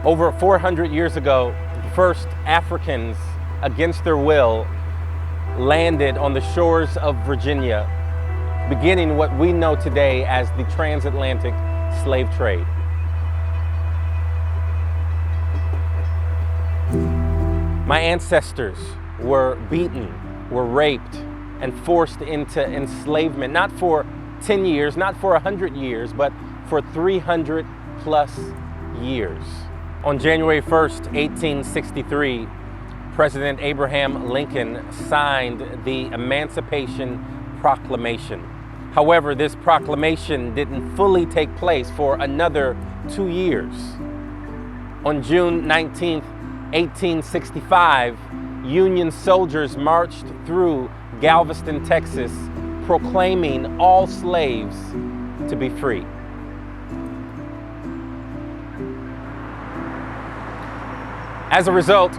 Over 400 years ago, the first Africans, against their will, landed on the shores of Virginia, beginning what we know today as the transatlantic slave trade. My ancestors were beaten, were raped, and forced into enslavement, not for 10 years, not for 100 years, but for 300 plus years. On January 1st, 1863, President Abraham Lincoln signed the Emancipation Proclamation. However, this proclamation didn't fully take place for another 2 years. On June 19th, 1865, Union soldiers marched through Galveston, Texas, proclaiming all slaves to be free. As a result,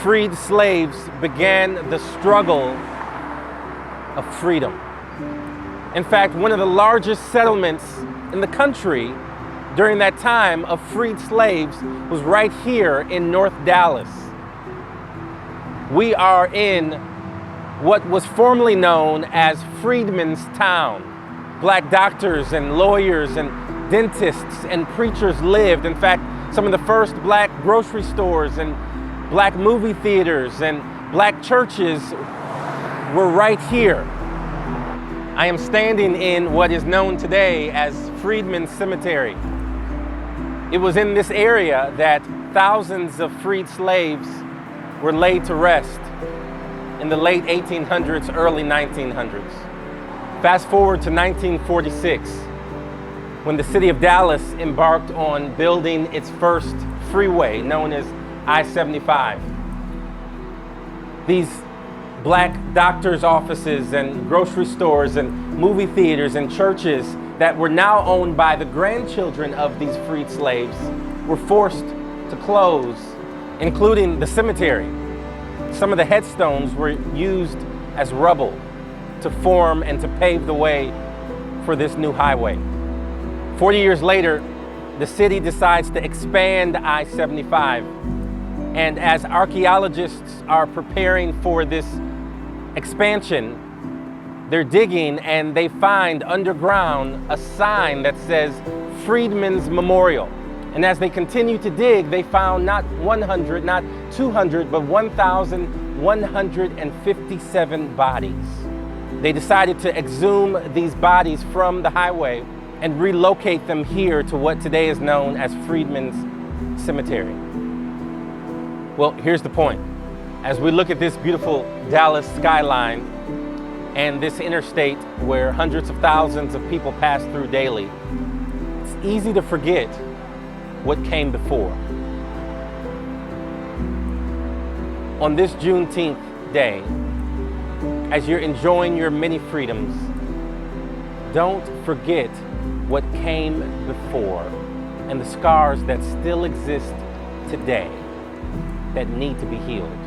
freed slaves began the struggle of freedom. In fact, one of the largest settlements in the country during that time of freed slaves was right here in North Dallas. We are in what was formerly known as Freedman's Town. Black doctors and lawyers and dentists and preachers lived. In fact, some of the first black grocery stores and black movie theaters and black churches were right here. I am standing in what is known today as Freedmans Cemetery. It was in this area that thousands of freed slaves were laid to rest in the late 1800s, early 1900s. Fast forward to 1946, when the city of Dallas embarked on building its first freeway, known as I75. These black doctors' offices and grocery stores and movie theaters and churches that were now owned by the grandchildren of these freed slaves were forced to close, including the cemetery. Some of the headstones were used as rubble to form and to pave the way for this new highway. 40 years later, the city decides to expand I-75. And as archaeologists are preparing for this expansion, they're digging and they find underground a sign that says Freedman's Memorial. And as they continue to dig, they found not 100, not 200, but 1,157 bodies. They decided to exhume these bodies from the highway and relocate them here to what today is known as Freedman's Cemetery. Well, here's the point. As we look at this beautiful Dallas skyline and this interstate where hundreds of thousands of people pass through daily, it's easy to forget what came before. On this Juneteenth day, as you're enjoying your many freedoms, don't forget what came before and the scars that still exist today that need to be healed.